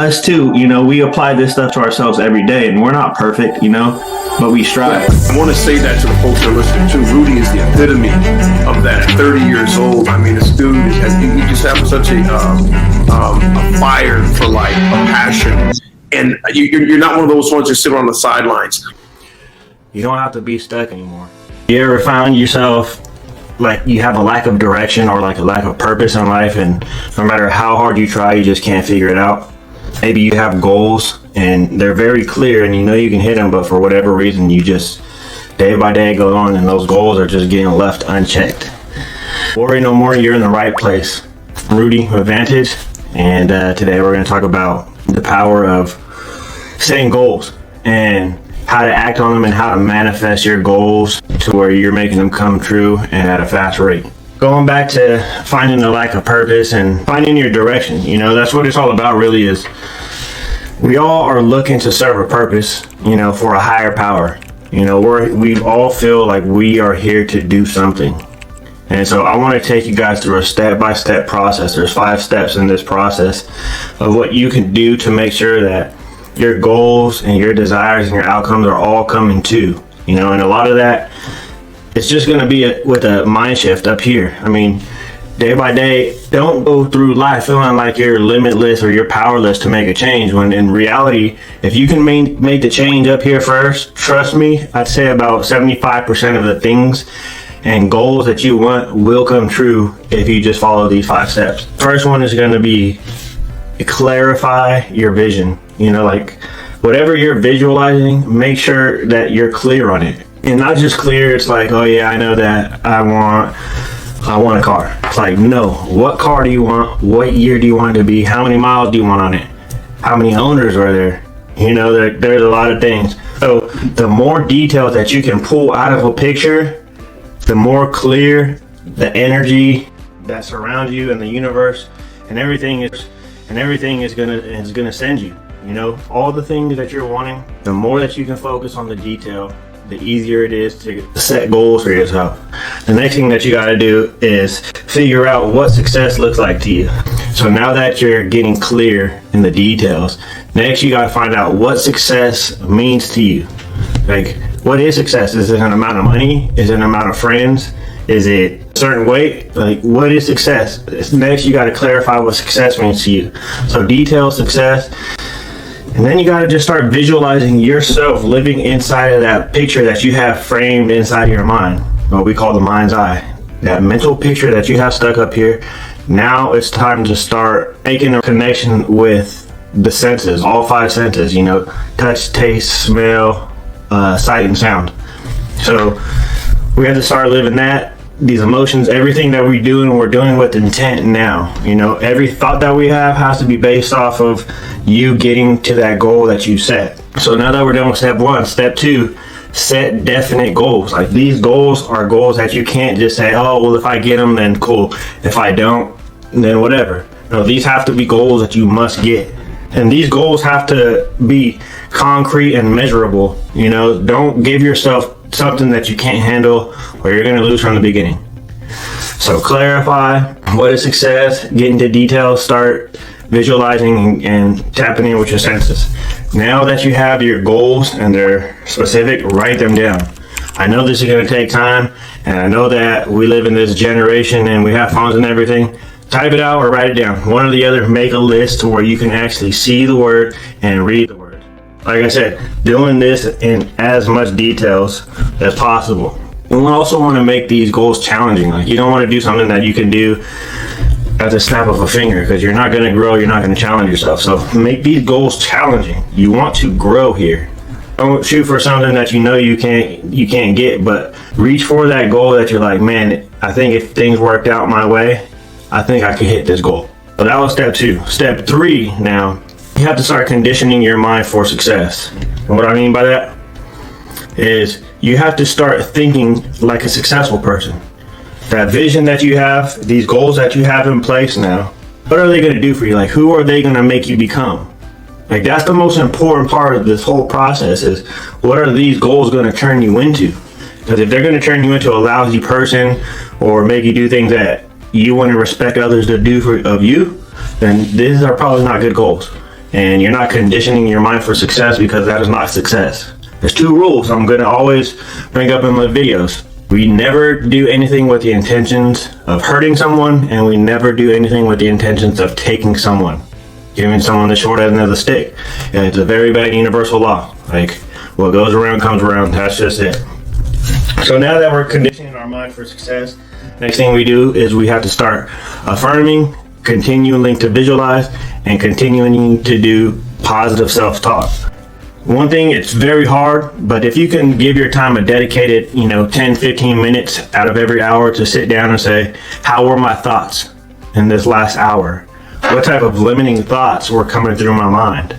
us too, you know, we apply this stuff to ourselves every day, and we're not perfect, you know, but we strive. I want to say that to the folks that are listening too. Rudy is the epitome of that. At 30 years old, I mean, this dude he just has such a fire for life, a passion, and you're not one of those ones that sit on the sidelines. You don't have to be stuck anymore. You ever found yourself like you have a lack of direction or like a lack of purpose in life, and no matter how hard you try, you just can't figure it out? Maybe you have goals and they're very clear and you know you can hit them, but for whatever reason you just day by day go on and those goals are just getting left unchecked. Worry no more, you're in the right place. I'm Rudy with Vantage, and today we're going to talk about the power of setting goals and how to act on them and how to manifest your goals to where you're making them come true and at a fast rate. Going back to finding the lack of purpose and finding your direction, you know, that's what it's all about really. Is we all are looking to serve a purpose, you know, for a higher power. You know, we all feel like we are here to do something. And so I want to take you guys through a step-by-step process. There's 5 steps in this process of what you can do to make sure that your goals and your desires and your outcomes are all coming to, you know. And a lot of that, it's just going to be with a mind shift up here. I mean, day by day, don't go through life feeling like you're limitless or you're powerless to make a change, when in reality, if you can make the change up here first, trust me, I'd say about 75% of the things and goals that you want will come true if you just follow these 5 steps. First one is going to be clarify your vision. You know, like whatever you're visualizing, make sure that you're clear on it. And not just clear, it's like, oh yeah, I know that I want a car. It's like, no, what car do you want? What year do you want it to be? How many miles do you want on it? How many owners are there? You know, there's a lot of things. So the more details that you can pull out of a picture, the more clear the energy that surrounds you and the universe and everything is gonna send you. You know, all the things that you're wanting, the more that you can focus on the detail, the easier it is to set goals for yourself. The next thing that you got to do is figure out what success looks like to you. So now that you're getting clear in the details, next you got to find out what success means to you. Like, what is success? Is it an amount of money? Is it an amount of friends? Is it a certain weight? Like, what is success? Next, you got to clarify what success means to you. So detail success. And then you got to just start visualizing yourself living inside of that picture that you have framed inside of your mind, what we call the mind's eye. That mental picture that you have stuck up here. Now it's time to start making a connection with the senses, all 5 senses, you know, touch, taste, smell, sight, and sound. So we have to start living that. These emotions, everything that we're doing with intent now. You know, every thought that we have has to be based off of you getting to that goal that you set. So now that we're done with step 1, step 2, set definite goals. Like, these goals are goals that you can't just say, oh, well, if I get them, then cool. If I don't, then whatever. No, these have to be goals that you must get. And these goals have to be concrete and measurable. You know, don't give yourself something that you can't handle or you're going to lose from the beginning. So clarify what is success, get into details, start visualizing and tapping in with your senses. Now that you have your goals and they're specific, write them down. I know this is going to take time, and I know that we live in this generation and we have phones and everything. Type it out or write it down. One or the other, make a list where you can actually see the word and read the word. Like I said, doing this in as much details as possible. We also want to make these goals challenging. Like, you don't want to do something that you can do at the snap of a finger, because you're not going to grow, you're not going to challenge yourself. So make these goals challenging. You want to grow here. Don't shoot for something that you know you can't get, but reach for that goal that you're like, man, I think if things worked out my way, I think I could hit this goal. So that was step 2. Step 3 now, you have to start conditioning your mind for success. And what I mean by that is you have to start thinking like a successful person. That vision that you have, these goals that you have in place now, what are they going to do for you? Like, who are they going to make you become? Like, that's the most important part of this whole process, is what are these goals going to turn you into? Because if they're going to turn you into a lousy person or make you do things that you want to respect others to do of you, then these are probably not good goals. And you're not conditioning your mind for success, because that is not success. There's 2 rules I'm going to always bring up in my videos. We never do anything with the intentions of hurting someone, and we never do anything with the intentions of taking someone, giving someone the short end of the stick. And it's a very bad universal law. Like, what goes around comes around. That's just it. So now that we're conditioning our mind for success, next thing we do is we have to start affirming, continuing to visualize, and continuing to do positive self-talk. One thing, it's very hard, but if you can give your time a dedicated, 10-15 minutes out of every hour to sit down and say, how were my thoughts in this last hour? What type of limiting thoughts were coming through my mind?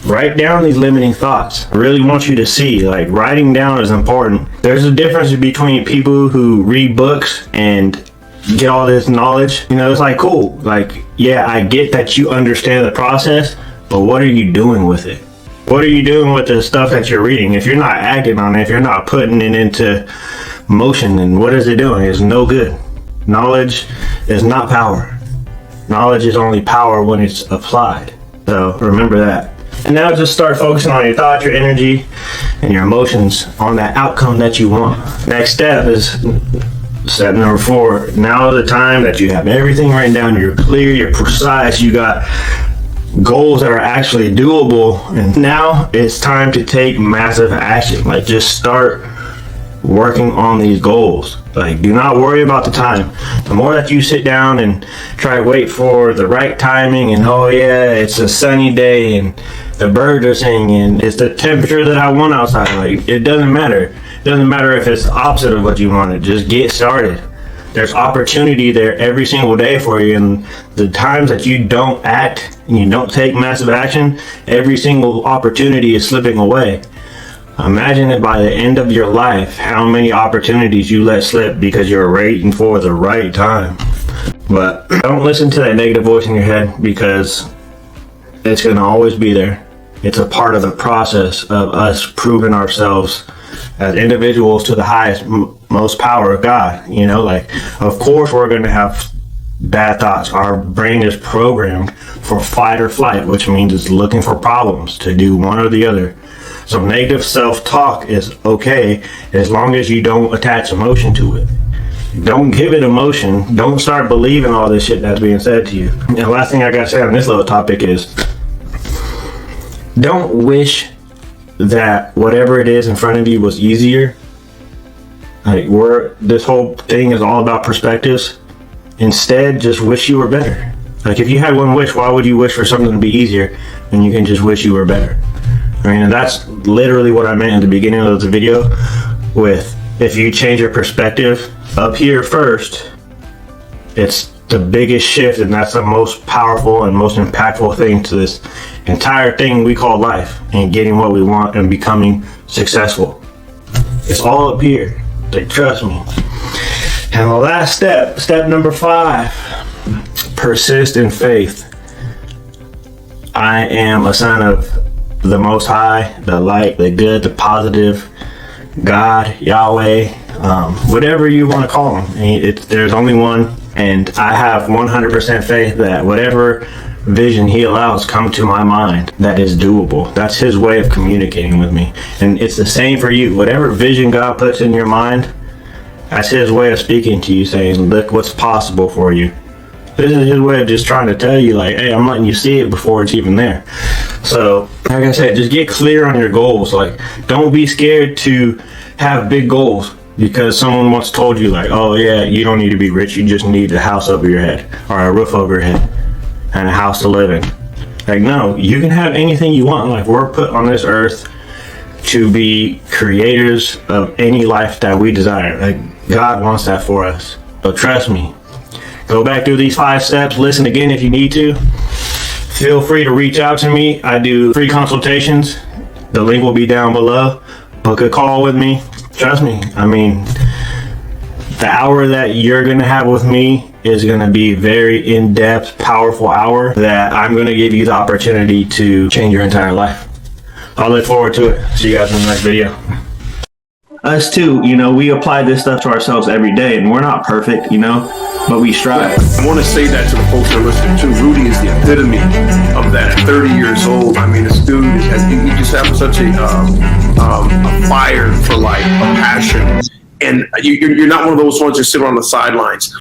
Write down these limiting thoughts. I really want you to see, like, writing down is important. There's a difference between people who read books and get all this knowledge. It's like, cool. Like, yeah, I get that you understand the process, but what are you doing with it? What are you doing with the stuff that you're reading? If you're not acting on it, if you're not putting it into motion, then what is it doing? It's no good. Knowledge is not power. Knowledge is only power when it's applied. So remember that. And now just start focusing on your thoughts, your energy, and your emotions on that outcome that you want. Next step is step number 4. Now is the time that you have everything written down. You're clear, you're precise, you got goals that are actually doable, and now it's time to take massive action. Like, just start working on these goals. Like, do not worry about the time. The more that you sit down and try to wait for the right timing, and oh yeah, it's a sunny day and the birds are singing, it's the temperature that I want outside, like, it doesn't matter. It doesn't matter if it's the opposite of what you wanted. Just get started. There's opportunity there every single day for you, and the times that you don't act and you don't take massive action, every single opportunity is slipping away. Imagine it by the end of your life, how many opportunities you let slip because you're waiting for the right time. But don't listen to that negative voice in your head, because it's going to always be there. It's a part of the process of us proving ourselves as individuals to the highest, most power of God. Like, of course we're going to have bad thoughts. Our brain is programmed for fight or flight, which means it's looking for problems to do one or the other. So negative self-talk is okay as long as you don't attach emotion to it. Don't give it emotion. Don't start believing all this shit that's being said to you. And the last thing I gotta say on this little topic is, don't wish that whatever it is in front of you was easier. Like, this whole thing is all about perspectives. Instead, just wish you were better. Like, if you had one wish, why would you wish for something to be easier when you can just wish you were better? And that's literally what I meant in the beginning of the video with, if you change your perspective up here first, it's the biggest shift, and that's the most powerful and most impactful thing to this entire thing we call life, and getting what we want and becoming successful. It's all up here. Like, trust me. And the last step number 5, persist in faith. I am a son of the Most High, the light, the good, the positive, God, Yahweh, whatever you want to call him. There's only one, and I have 100% faith that whatever vision he allows come to my mind that is doable. That's his way of communicating with me. And it's the same for you. Whatever vision God puts in your mind, that's his way of speaking to you, saying, look what's possible for you. This is his way of just trying to tell you, like, hey, I'm letting you see it before it's even there. So, like I said, just get clear on your goals. Like, don't be scared to have big goals because someone once told you, like, oh yeah, you don't need to be rich, you just need a house over your head, or a roof over your head, and a house to live in. Like, no, you can have anything you want in life. We're put on this earth to be creators of any life that we desire. Like, God wants that for us. So trust me. Go back through these 5 steps. Listen again if you need to. Feel free to reach out to me. I do free consultations. The link will be down below. Book a call with me. Trust me. I mean, the hour that you're going to have with me is going to be very in-depth, powerful hour that I'm going to give you the opportunity to change your entire life. I'll look forward to it. See you guys in the next video. us too, you know, we apply this stuff to ourselves every day, and we're not perfect, you know, but we strive. I want to say that to the folks that are listening too. Rudy is the epitome of that. At 30 years old, I mean, this dude he just has such a fire for life, a passion, and you're not one of those ones that sit on the sidelines.